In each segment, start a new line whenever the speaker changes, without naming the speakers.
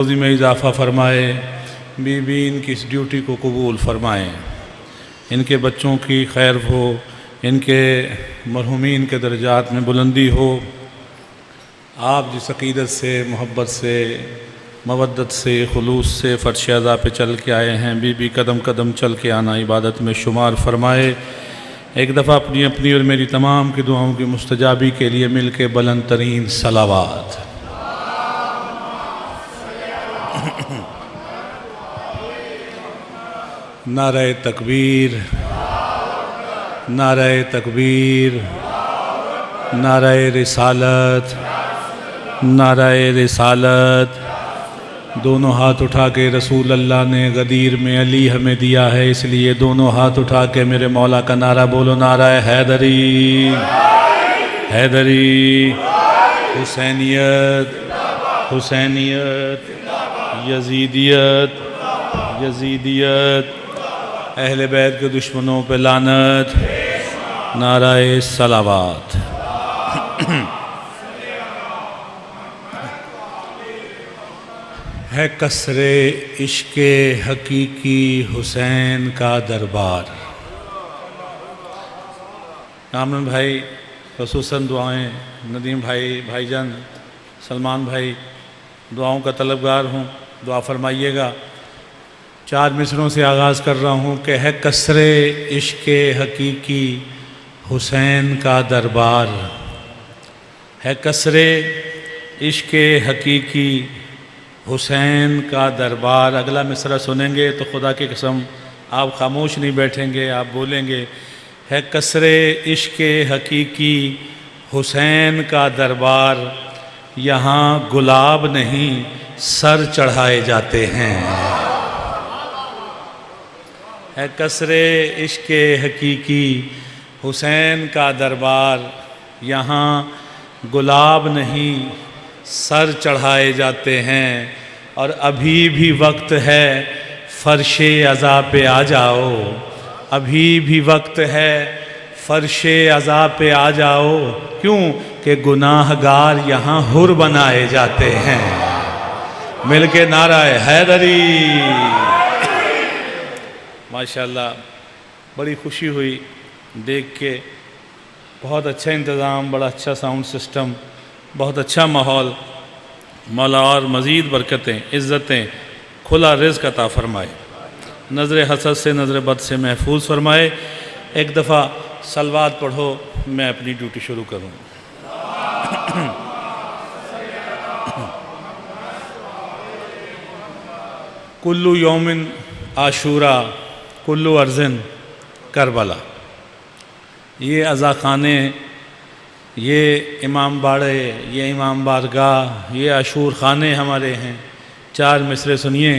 روزی میں اضافہ فرمائے، بی ان کی اس ڈیوٹی کو قبول فرمائیں، ان کے بچوں کی خیر ہو، ان کے مرحومین کے درجات میں بلندی ہو۔ آپ جس عقیدت سے، محبت سے، مودت سے، خلوص سے فرش اعضاء پہ چل کے آئے ہیں، بی قدم قدم چل کے آنا عبادت میں شمار فرمائے۔ ایک دفعہ اپنی اپنی اور میری تمام کی دعاؤں کی مستجابی کے لیے مل کے بلند ترین صلوات۔ نعرہ تکبیر، نعرہ تکبیر، نعرہ رسالت، نعرہ رسالت۔ دونوں ہاتھ اٹھا کے رسول اللہ نے غدیر میں علی ہمیں دیا ہے، اس لیے دونوں ہاتھ اٹھا کے میرے مولا کا نعرہ بولو، نعرہ حیدری، حیدری، حسینیت، حسینیت، یزیدیت، یزیدیت، اہل بیت کے دشمنوں پہ لعنت، نعرہ صلوات۔ ہے قصر عشق حقیقی حسین کا دربار۔ کامران بھائی خصوصاً دعائیں، ندیم بھائی، بھائی جان سلمان بھائی، دعاؤں کا طلبگار ہوں، دعا فرمائیے گا۔ 4 مصروں سے آغاز کر رہا ہوں کہ ہے قصر عشق حقیقی حسین کا دربار، ہے قصر عشق حقیقی حسین کا دربار۔ اگلا مصرع سنیں گے تو خدا کی قسم آپ خاموش نہیں بیٹھیں گے، آپ بولیں گے، ہے قصر عشق حقیقی حسین کا دربار، یہاں گلاب نہیں سر چڑھائے جاتے ہیں۔ ہے قصر عشق حقیقی حسین کا دربار، یہاں گلاب نہیں سر چڑھائے جاتے ہیں، اور ابھی بھی وقت ہے فرش عزا پہ آ جاؤ، ابھی بھی وقت ہے فرش عزا پہ آ جاؤ، کیوں کہ گناہ گار یہاں حر بنائے جاتے ہیں۔ مل کے نعرہ حیدری۔ ماشاءاللہ بڑی خوشی ہوئی دیکھ کے، بہت اچھا انتظام، بڑا اچھا ساؤنڈ سسٹم، بہت اچھا ماحول۔ مولا اور مزید برکتیں، عزتیں، کھلا رزق عطا فرمائے، نظر حسد سے، نظر بد سے محفوظ فرمائے۔ ایک دفعہ صلوات پڑھو، میں اپنی ڈیوٹی شروع کروں۔ کلو یومن عاشورہ کلو ارزن کربلا۔ یہ عزا خانے، یہ امام باڑے، یہ امام بارگاہ، یہ عاشور خانے ہمارے ہیں۔ 4 مصرے سنیے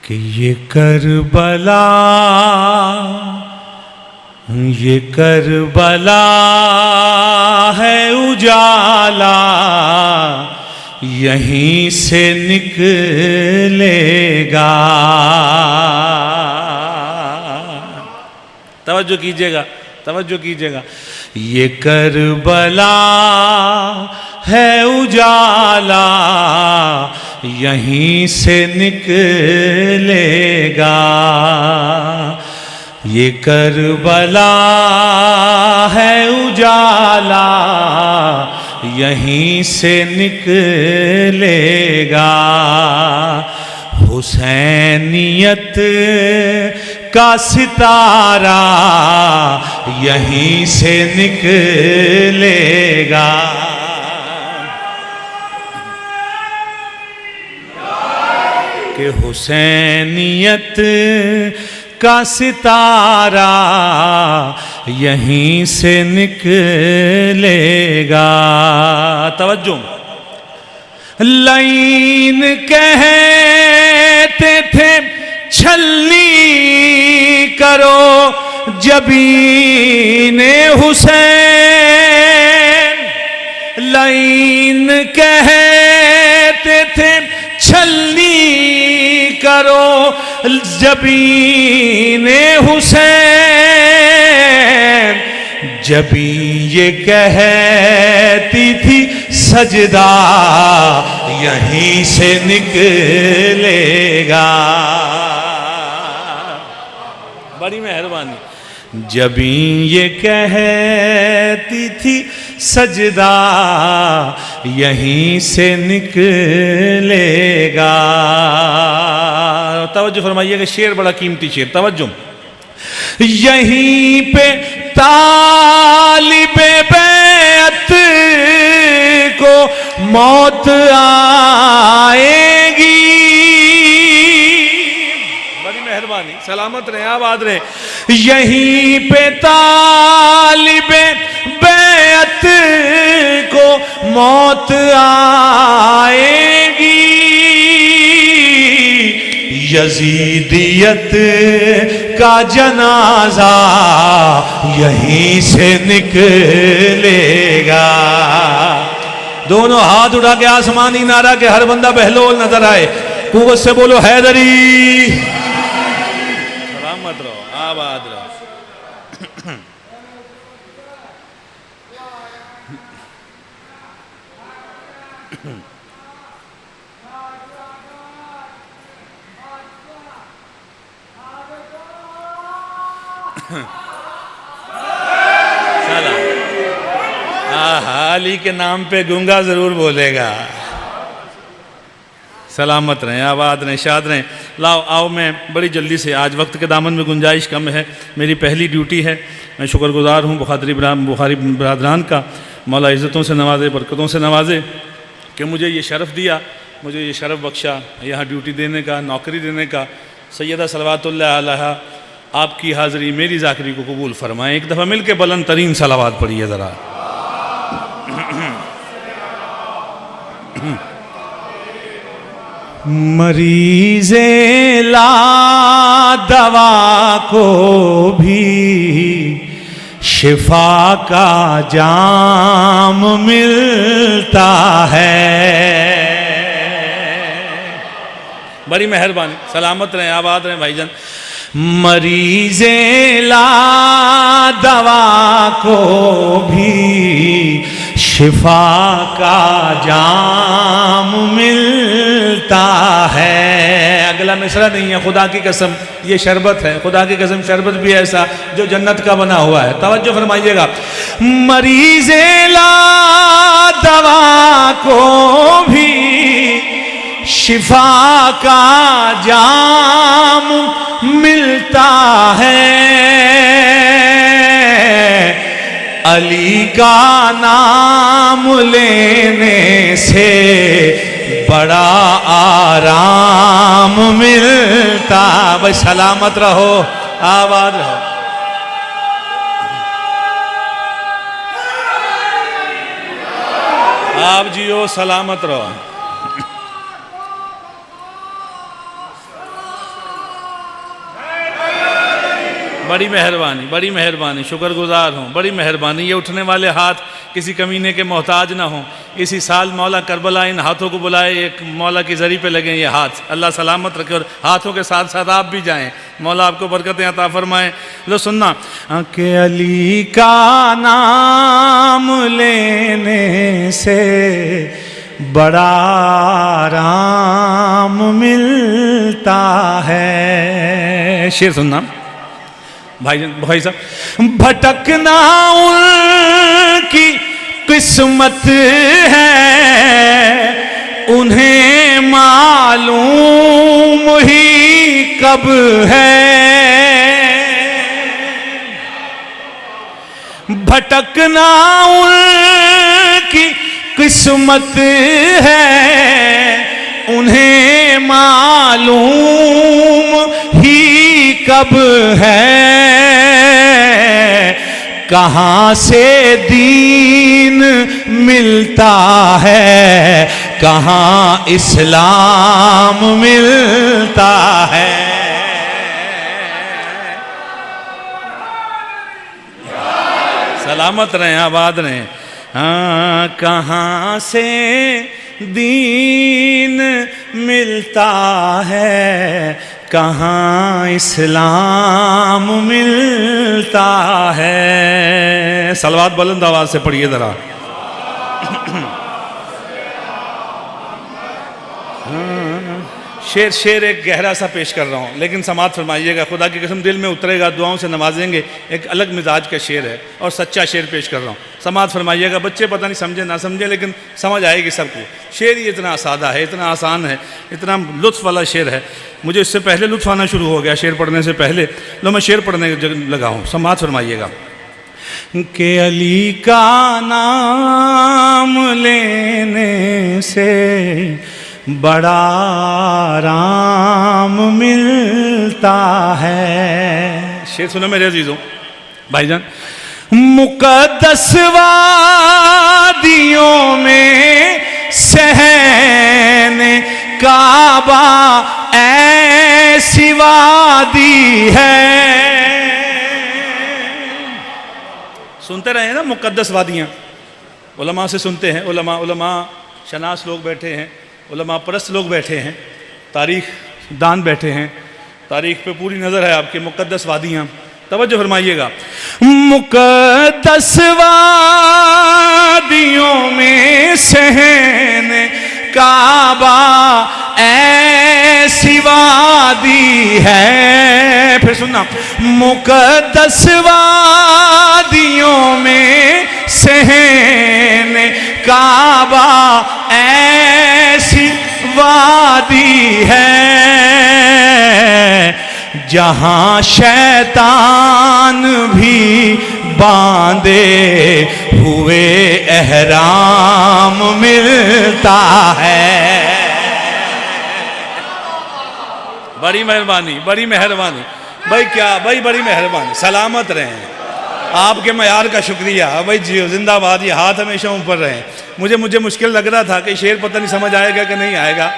کہ یہ کربلا، یہ کربلا ہے اجالا، یہیں سے نکلے گا۔ توجہ کیجئے گا، توجہ کیجئے گا۔ یہ کربلا ہے اجالا، یہیں سے نکلے گا۔ یہ کربلا ہے اجالا، یہیں سے نکلے گا۔ حسینیت کا ستارہ یہیں سے نکلے گا۔ کہ حسینیت کا ستارہ یہیں سے نکلے گا۔ توجہ، لعین کہتے تھے چھلنی کرو جبین حسین، لعین کہتے تھے چھلنی کرو جبین حسین، جبھی یہ کہتی تھی سجدہ یہیں سے نکلے گا. بڑی مہربانی. جبیں یہ کہتی تھی سجدہ یہیں سے نکلے گا. توجہ فرمائیے کہ شعر بڑا قیمتی شعر. توجہ. یہیں پہ طالب بیعت کو موت آئے گی. بڑی مہربانی. سلامت رہیں، آباد رہیں. یہیں پہ طالب بیعت کو موت آئے گی. یزیدیت کا جنازہ یہیں سے نکلے گا. دونوں ہاتھ اٹھا کے آسمانی نعرہ کہ ہر بندہ بہلول نظر آئے. قوت سے بولو حیدری. سلامت رہو، آباد رہو. علی کے نام پہ گنگا ضرور بولے گا. سلامت رہیں، آباد رہیں، شاد رہیں. لاؤ آؤ، میں بڑی جلدی سے، آج وقت کے دامن میں گنجائش کم ہے، میری پہلی ڈیوٹی ہے. میں شکر گزار ہوں بخاری برادران کا. مولا عزتوں سے نوازے، برکتوں سے نوازے کہ مجھے یہ شرف دیا، مجھے یہ شرف بخشا یہاں ڈیوٹی دینے کا، نوکری دینے کا. سیدہ صلوات اللہ علیہا آپ کی حاضری میری ذاکری کو قبول فرمائیں. ایک دفعہ مل کے بلند ترین صلوات پڑھیے ذرا. مریض لا دوا کو بھی شفا کا جام ملتا ہے. بڑی مہربانی. سلامت رہیں، آباد رہیں بھائی جان. مریض لا دوا کو بھی شفا کا جام ملتا ہے. اگلا مصرع نہیں ہے، خدا کی قسم یہ شربت ہے. خدا کی قسم شربت بھی ایسا جو جنت کا بنا ہوا ہے. توجہ فرمائیے گا. مریض لا دوا کو بھی شفا کا جام ملتا ہے. علی کا نام لینے سے بڑا آرام ملتا. بھائی سلامت رہو، آباد رہو. آپ جیو، سلامت رہو. بڑی مہربانی، بڑی مہربانی. شکر گزار ہوں، بڑی مہربانی. یہ اٹھنے والے ہاتھ کسی کمینے کے محتاج نہ ہوں. اسی سال مولا کربلا ان ہاتھوں کو بلائے، ایک مولا کی زری پہ لگیں یہ ہاتھ. اللہ سلامت رکھے اور ہاتھوں کے ساتھ ساتھ آپ بھی جائیں. مولا آپ کو برکتیں عطا فرمائیں. لو سننا کہ علی کا نام لینے سے بڑا آرام ملتا ہے. شعر سننا بھائی صاحب. بھٹکنا ان کی قسمت ہے، انہیں معلوم ہی کب ہے. بھٹکنا ان کی قسمت ہے، انہیں معلوم ہی کب ہے. کہاں سے دین ملتا ہے، کہاں اسلام ملتا ہے. سلامت رہیں، آباد رہیں. ہاں کہاں سے دین ملتا ہے، کہاں اسلام ملتا ہے. صلوات بلند آواز سے پڑھیے ذرا. شعر ایک گہرا سا پیش کر رہا ہوں، لیکن سماعت فرمائیے گا، خدا کی قسم دل میں اترے گا، دعاؤں سے نوازیں گے. ایک الگ مزاج کا شعر ہے اور سچا شعر پیش کر رہا ہوں. سماعت فرمائیے گا. بچے پتہ نہیں سمجھے نہ سمجھے، لیکن سمجھ آئے گی سب کو. شعر ہی اتنا سادہ ہے، اتنا آسان ہے، اتنا لطف والا شعر ہے. مجھے اس سے پہلے لطف آنا شروع ہو گیا شعر پڑھنے سے پہلے. لو میں شعر پڑھنے لگا ہوں. سماعت فرمائیے گا. کہ علی کا نام لینے سے بڑا آرام ملتا ہے. شعر سنو میرے عزیزوں بھائی جان. مقدس وادیوں میں صحن کعبہ ایسی وادی ہے. سنتے رہے ہیں نا مقدس وادیاں. علماء سے سنتے ہیں. علماء شناس لوگ بیٹھے ہیں، علماء پرست لوگ بیٹھے ہیں، تاریخ دان بیٹھے ہیں، تاریخ پہ پوری نظر ہے آپ کی. مقدس وادیاں توجہ فرمائیے گا. مقدس وادیوں میں صحن کعبہ ایسی وادی ہے. پھر سننا. مقدس وادیوں میں صحن کعبہ ایسی وادی ہے جہاں شیطان بھی باندھے ہوئے احرام ملتا ہے. بڑی مہربانی، بڑی مہربانی بھائی. کیا بھائی، بڑی مہربانی. سلامت رہیں. آپ کے معیار کا شکریہ بھائی. جی زندہ باد. یہ ہاتھ ہمیشہ اوپر رہیں. مجھے مشکل لگ رہا تھا کہ شعر پتہ نہیں سمجھ آئے گا کہ نہیں آئے گا.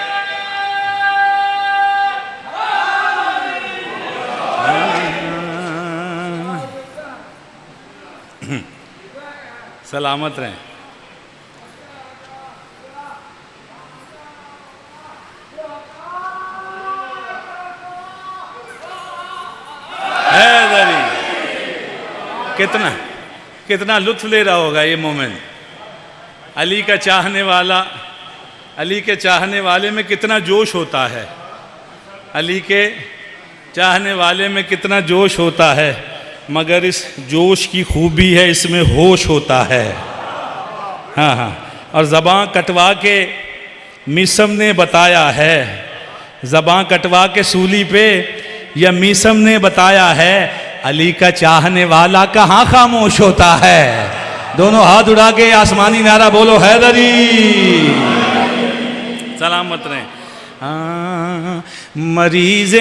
سلامت رہیں. کتنا لطف لے رہا ہوگا یہ مومن. علی کا چاہنے والا، علی کے چاہنے والے میں کتنا جوش ہوتا ہے. علی کے چاہنے والے میں کتنا جوش ہوتا ہے، مگر اس جوش کی خوبی ہے اس میں ہوش ہوتا ہے. ہاں. اور زباں کٹوا کے میسم نے بتایا ہے، زباں کٹوا کے سولی پہ یا میسم نے بتایا ہے، علی کا چاہنے والا کہاں خاموش ہوتا ہے. دونوں ہاتھ اڑا کے آسمانی نعرہ بولو حیدری. سلامت رہیں. مریض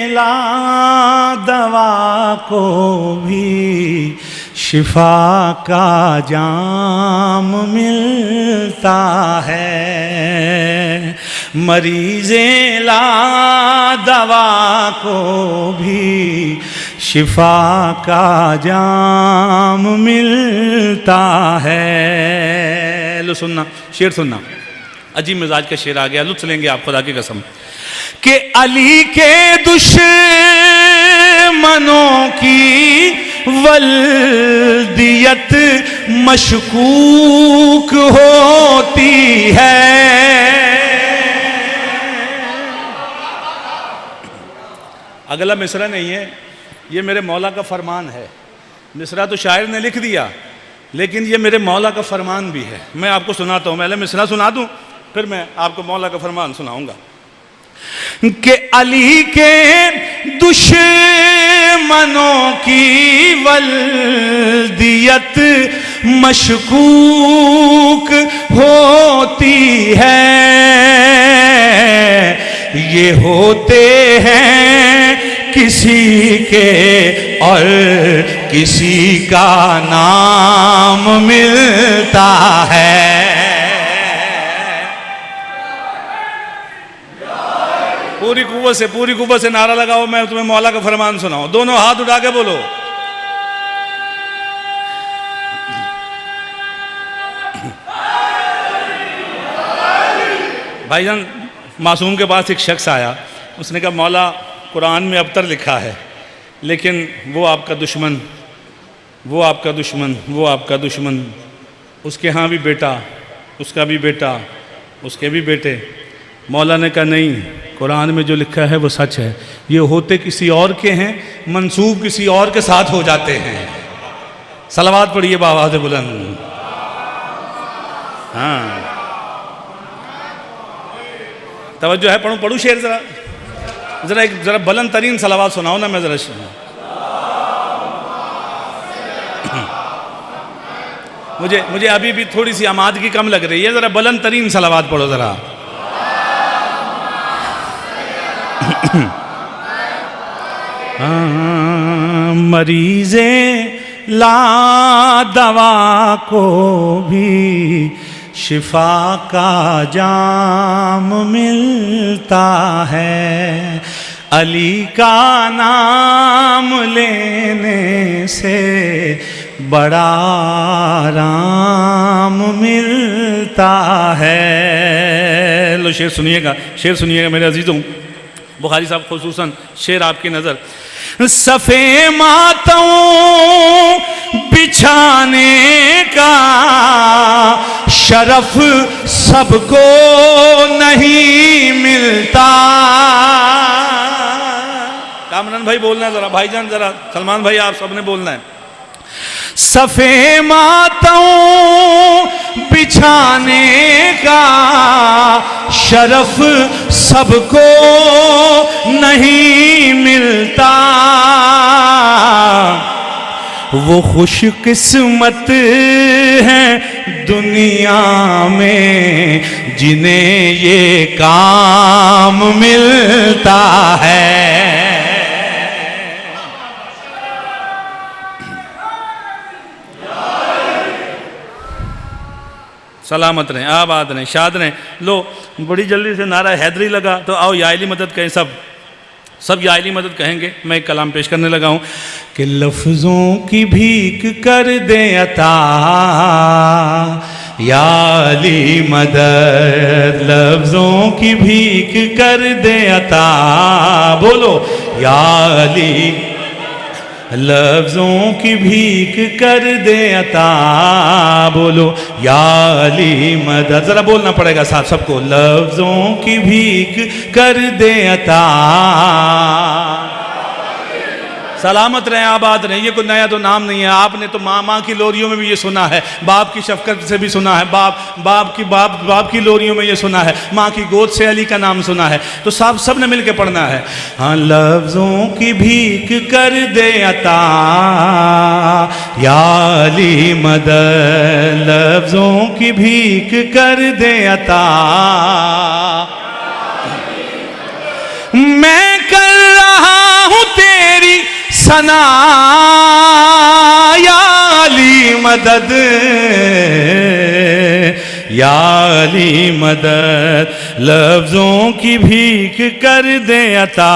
لا دوا کو بھی شفا کا جام ملتا ہے. مریض لا دوا کو بھی شفا کا جام ملتا ہے. لو سننا شعر سننا. عجیب مزاج کا شعر آ گیا، لطف لیں گے آپ خدا کی قسم. کہ علی کے دشمنوں کی ولدیت مشکوک ہوتی ہے. اگلا مصرع نہیں ہے، یہ میرے مولا کا فرمان ہے. مصرع تو شاعر نے لکھ دیا، لیکن یہ میرے مولا کا فرمان بھی ہے. میں آپ کو سناتا ہوں. پہلے مصرع سنا دوں، پھر میں آپ کو مولا کا فرمان سناؤں گا. کہ علی کے دشمنوں کی ولدیت مشکوک ہوتی ہے. یہ ہوتے ہیں کسی کے اور کسی کا نام ملتا ہے. پوری قوت سے نعرہ لگاؤ. میں تمہیں مولا کا فرمان سناؤں. دونوں ہاتھ اٹھا کے بولو. بھائی جان، معصوم کے پاس ایک شخص آیا. اس نے کہا مولا قرآن میں ابتر لکھا ہے، لیکن وہ آپ کا دشمن، وہ آپ کا دشمن، وہ آپ کا دشمن، اس کے ہاں بھی بیٹا، اس کا بھی بیٹا، اس کے بھی بیٹے، مولا نے کہا نہیں، قرآن میں جو لکھا ہے وہ سچ ہے، یہ ہوتے کسی اور کے ہیں، منسوب کسی اور کے ساتھ ہو جاتے ہیں۔ صلوات پڑھیے بآواز بلند۔ ہاں توجہ ہے، پڑھوں شعر ذرا بلند ترین صلوات سناؤ نا، میں ذرا مجھے ابھی بھی تھوڑی سی آمادگی کم لگ رہی ہے، ذرا بلند ترین صلوات پڑھو ذرا۔ مریض لا دوا کو بھی شفا کا جام ملتا ہے، علی کا نام لینے سے بڑا آرام ملتا ہے۔ لو شعر سنیے گا میرے عزیزوں، بخاری صاحب خصوصاً شعر آپ کی نظر۔ صفے ماتوں بچھانے کا شرف سب کو نہیں ملتا۔ کامران بھائی بولنا ہے ذرا، بھائی جان ذرا، سلمان بھائی آپ سب نے بولنا ہے۔ صفے ماتوں بچھانے کا شرف سب کو نہیں ملتا، وہ خوش قسمت ہیں دنیا میں جنہیں یہ کام ملتا ہے۔ سلامت رہیں، آباد رہیں، شاد رہیں۔ لو بڑی جلدی سے نعرہ حیدری لگا تو آؤ یا علی مدد کہیں، سب یا علی مدد کہیں گے۔ میں ایک کلام پیش کرنے لگا ہوں کہ لفظوں کی بھیک کر دے عطا یا علی مدد، لفظوں کی بھیک کر دے عطا، بولو یا علی، لفظوں کی بھیک کر دے عطا، بولو یا علی مدد، ذرا بولنا پڑے گا ساتھ سب کو، لفظوں کی بھیک کر دے عطا۔ سلامت رہیں، آباد رہیں۔ یہ کوئی نیا تو نام نہیں ہے، آپ نے تو ماں کی لوریوں میں بھی یہ سنا ہے، باپ کی شفقت سے بھی سنا ہے، باپ کی لوریوں میں یہ سنا ہے، ماں کی گود سے علی کا نام سنا ہے، تو سب نے مل کے پڑھنا ہے۔ ہاں لفظوں کی بھیک کر دے عطا یا علی مدد، لفظوں کی بھیک کر دے عطا، میں کر رہا ہوں تیری ثنا یا علی مدد، یا علی مدد، لفظوں کی بھیک کر دے عطا۔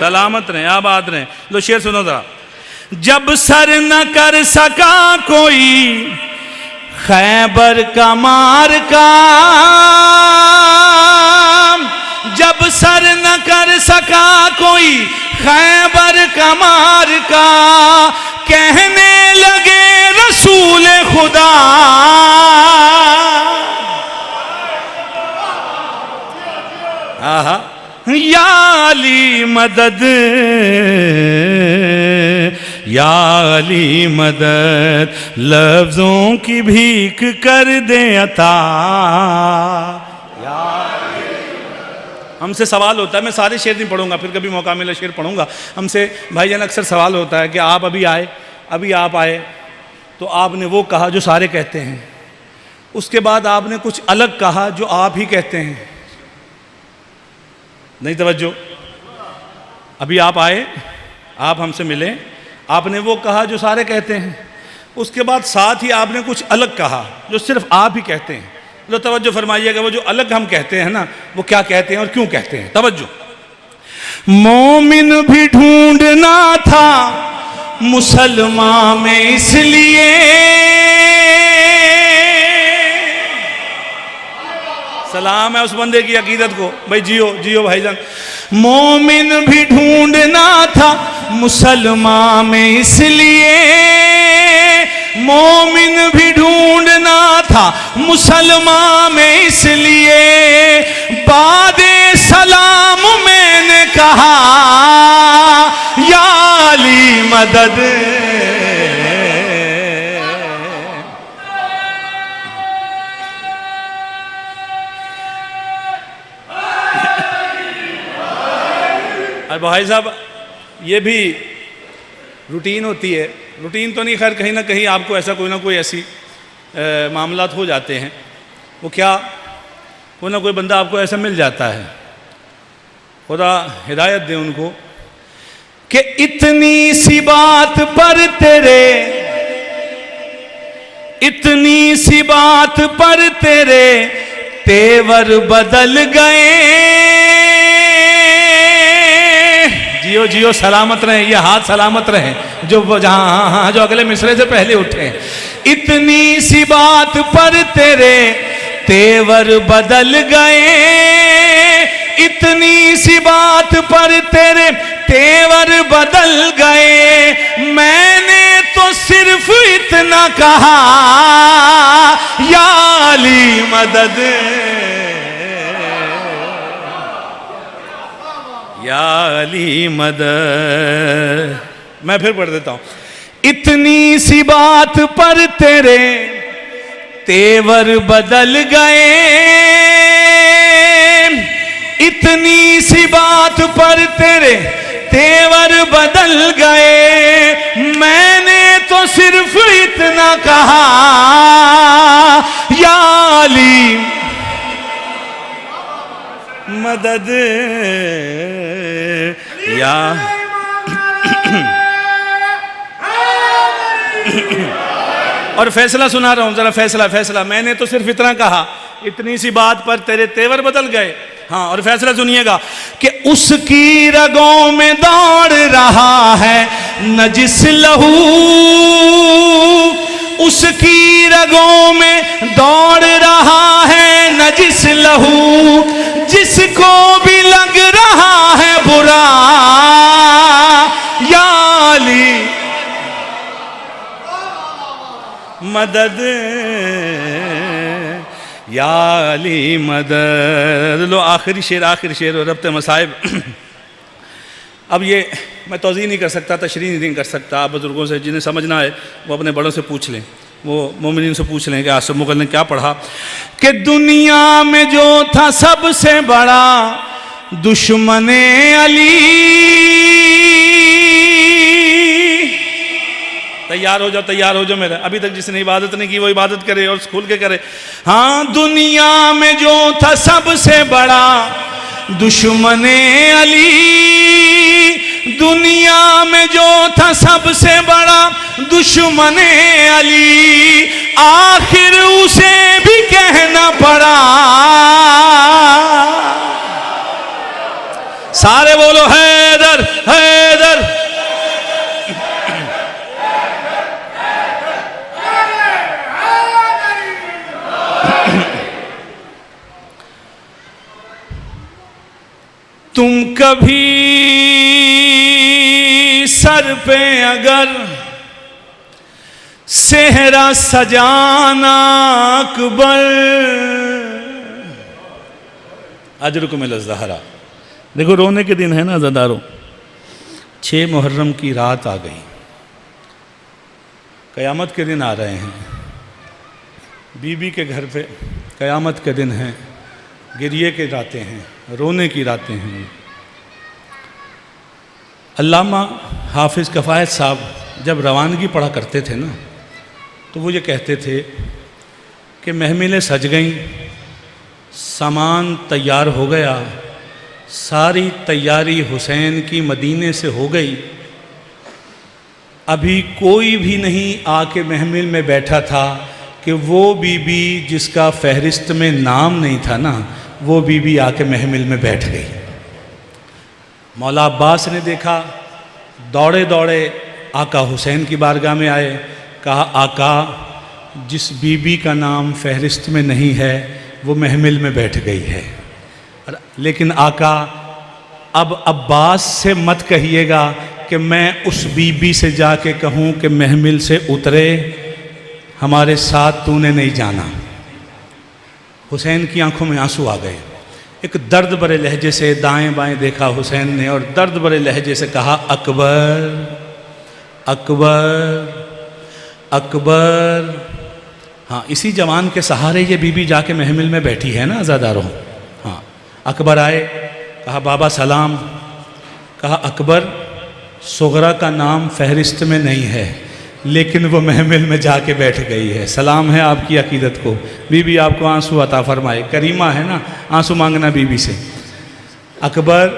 سلامت رہیں، آباد رہیں۔ لو شعر سنو ذرا۔ جب سر نہ کر سکا کوئی خیبر کا مارکا، جب سر نہ کر سکا کوئی خیبر کا مارکا، کہنے لگے رسول خدا یا علی مدد، یا علی مدد، لفظوں کی بھیک کر دے عطا۔ ہم سے سوال ہوتا ہے، میں سارے شعر نہیں پڑھوں گا، پھر کبھی موقع ملا شعر پڑھوں گا۔ ہم سے بھائی جان اکثر سوال ہوتا ہے کہ آپ ابھی آپ آئے تو آپ نے وہ کہا جو سارے کہتے ہیں، اس کے بعد آپ نے کچھ الگ کہا جو آپ ہی کہتے ہیں۔ نہیں توجہ، ابھی آپ آئے، آپ ہم سے ملے، آپ نے وہ کہا جو سارے کہتے ہیں، اس کے بعد ساتھ ہی آپ نے کچھ الگ کہا جو صرف آپ ہی کہتے ہیں۔ لو توجہ فرمائیے گا، وہ جو الگ ہم کہتے ہیں نا، وہ کیا کہتے ہیں اور کیوں کہتے ہیں، توجہ۔ مومن بھی ڈھونڈنا تھا مسلمان میں اس لیے، سلام ہے اس بندے کی عقیدت کو، بھائی جیو جیو بھائی جان۔ مومن بھی ڈھونڈنا تھا مسلمان میں اس لیے، مومن بھی ڈھونڈنا تھا مسلمان میں اس لیے، بعد سلام میں نے کہا یا علی مدد۔ اور بھائی صاحب یہ بھی روٹین ہوتی ہے، روٹین تو نہیں، خیر کہیں نہ کہیں آپ کو ایسا کوئی نہ کوئی ایسی معاملات ہو جاتے ہیں، وہ کیا کوئی نہ کوئی بندہ آپ کو ایسا مل جاتا ہے، خدا ہدایت دے ان کو، کہ اتنی سی بات پر تیرے، اتنی سی بات پر تیرے تیور بدل گئے۔ جیو جیو سلامت رہیں، یہ ہاتھ سلامت رہیں جو جہاں جو اگلے مصرے سے پہلے اٹھے۔ اتنی سی بات پر تیرے تیور بدل گئے، اتنی سی بات پر تیرے تیور بدل گئے، میں نے تو صرف اتنا کہا یا علی مدد، یا علی مدد۔ میں پھر پڑھ دیتا ہوں۔ اتنی سی بات پر تیرے تیور بدل گئے، اتنی سی بات پر تیرے تیور بدل گئے، میں نے تو صرف اتنا کہا یا علی مدد، یا اور فیصلہ سنا رہا ہوں ذرا، فیصلہ میں نے تو صرف اتنا کہا، اتنی سی بات پر تیرے تیور بدل گئے۔ ہاں اور فیصلہ سنیے گا کہ اس کی رگوں میں دوڑ رہا ہے نجس لہو، اس کی رگوں میں دوڑ رہا ہے نجس لہو، جس کو بھی لگ رہا ہے برا یا علی مدد، یا علی مدد۔ لو آخری شعر و ربط مصائب۔ اب یہ میں توضیح نہیں کر سکتا، تشریح نہیں کر سکتا، آپ بزرگوں سے جنہیں سمجھنا ہے وہ اپنے بڑوں سے پوچھ لیں، وہ مومنین سے پوچھ لیں کہ آصف مغل نے کیا پڑھا، کہ دنیا میں جو تھا سب سے بڑا دشمن علی۔ تیار ہو جاؤ میرا، ابھی تک جس نے عبادت نہیں کی وہ عبادت کرے اور کھول کے کرے۔ ہاں دنیا میں جو تھا سب سے بڑا دشمن علی، دنیا میں جو تھا سب سے بڑا دشمن علی، آخر اسے بھی کہنا پڑا۔ سارے بولو حیدر حیدر۔ تم کبھی سر پہ اگر صحرا سجانا اکبر، اجرکم الی الزہرا۔ دیکھو رونے کے دن ہے نا عزادارو، 6 محرم کی رات آ گئی، قیامت کے دن آ رہے ہیں، بی بی کے گھر پہ قیامت کے دن ہیں، گریے کی راتیں ہیں، رونے کی راتیں ہیں۔ علامہ حافظ کفایت صاحب جب روانگی پڑھا کرتے تھے نا تو وہ یہ کہتے تھے کہ محملیں سج گئیں، سامان تیار ہو گیا، ساری تیاری حسین کی مدینے سے ہو گئی، ابھی کوئی بھی نہیں آ کے محمل میں بیٹھا تھا کہ وہ بی بی جس کا فہرست میں نام نہیں تھا نا، وہ بی بی آ کے محمل میں بیٹھ گئی۔ مولا عباس نے دیکھا، دوڑے دوڑے آقا حسین کی بارگاہ میں آئے، کہا آقا جس بی بی کا نام فہرست میں نہیں ہے وہ محمل میں بیٹھ گئی ہے. لیکن آقا اب عباس سے مت کہیے گا کہ میں اس بی بی سے جا کے کہوں کہ محمل سے اترے، ہمارے ساتھ تو نے نہیں جانا. حسین کی آنکھوں میں آنسو آ گئے. ایک درد بھرے لہجے سے دائیں بائیں دیکھا حسین نے اور درد بھرے لہجے سے کہا اکبر اکبر اکبر. ہاں اسی جوان کے سہارے یہ بی بی جا کے محمل میں بیٹھی ہے نا عزاداروں. ہاں اکبر آئے، کہا بابا سلام. کہا اکبر صغرا کا نام فہرست میں نہیں ہے لیکن وہ محمل میں جا کے بیٹھ گئی ہے. سلام ہے آپ کی عقیدت کو. بی بی آپ کو آنسو عطا فرمائے. کریمہ ہے نا، آنسو مانگنا بی بی سے. اکبر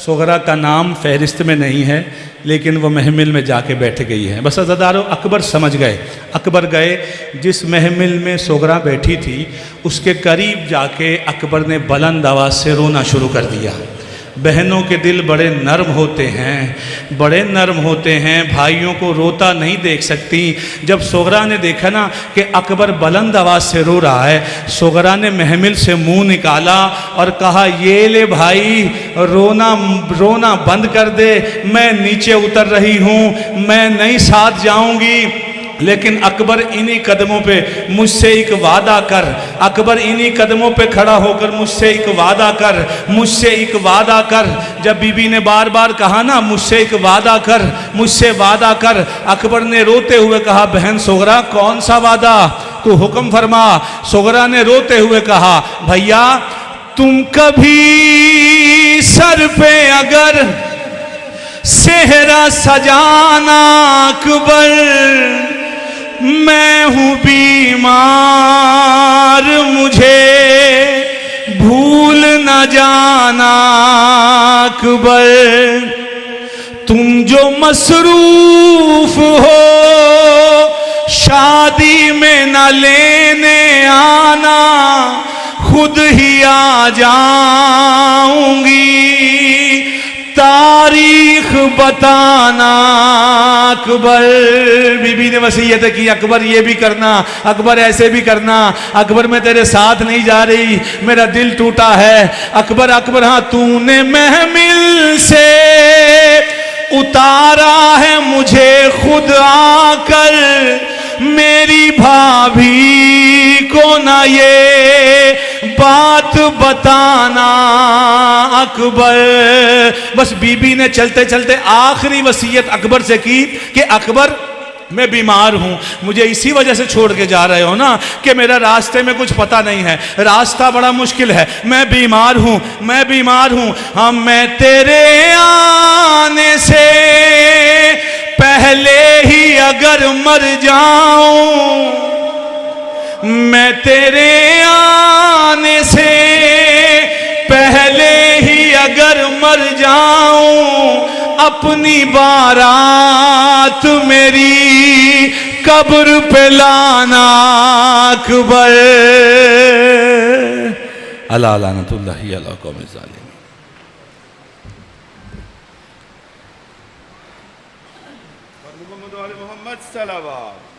صغرا کا نام فہرست میں نہیں ہے لیکن وہ محمل میں جا کے بیٹھ گئی ہے. بس عزادارو اکبر سمجھ گئے. اکبر گئے جس محمل میں صغرا بیٹھی تھی اس کے قریب جا کے اکبر نے بلند آواز سے رونا شروع کر دیا. بہنوں کے دل بڑے نرم ہوتے ہیں، بڑے نرم ہوتے ہیں، بھائیوں کو روتا نہیں دیکھ سکتی. جب صغرا نے دیکھا نا کہ اکبر بلند آواز سے رو رہا ہے، صغرا نے محمل سے منہ نکالا اور کہا یہ لے بھائی رونا بند کر دے، میں نیچے اتر رہی ہوں، میں نہیں ساتھ جاؤں گی. لیکن اکبر انہی قدموں پہ مجھ سے ایک وعدہ کر. اکبر انہی قدموں پہ کھڑا ہو کر مجھ سے ایک وعدہ کر، مجھ سے ایک وعدہ کر. جب بی بی نے بار بار کہا نا مجھ سے ایک وعدہ کر، مجھ سے وعدہ کر، اکبر نے روتے ہوئے کہا بہن صغرا کون سا وعدہ، تو حکم فرما. صغرا نے روتے ہوئے کہا بھیا تم کبھی سر پہ اگر صحرا سجانا اکبر، میں ہوں بیمار مجھے بھول نہ جانا اکبر. تم جو مصروف ہو شادی میں نہ لینے آنا، خود ہی آ جاؤں گی تاریخ بتانا اکبر. بی بی نے وصیت کی اکبر یہ بھی کرنا، اکبر ایسے بھی کرنا، اکبر میں تیرے ساتھ نہیں جا رہی، میرا دل ٹوٹا ہے. اکبر ہاں تو نے محمل سے اتارا ہے مجھے خود آ کر، میری بھابھی کو نہ یہ بات بتانا اکبر. بس بی بی نے چلتے چلتے آخری وصیت اکبر سے کی کہ اکبر میں بیمار ہوں، مجھے اسی وجہ سے چھوڑ کے جا رہے ہو نا کہ میرا راستے میں کچھ پتہ نہیں ہے، راستہ بڑا مشکل ہے، میں بیمار ہوں. ہاں میں تیرے آنے سے پہلے ہی اگر مر جاؤں، میں تیرے آنے سے پہلے ہی اگر مر جاؤں، اپنی بارات میری قبر پہ لانا اکبر. اللہ لعنت اللہ علی قوم الظالمین.
محمد صلوات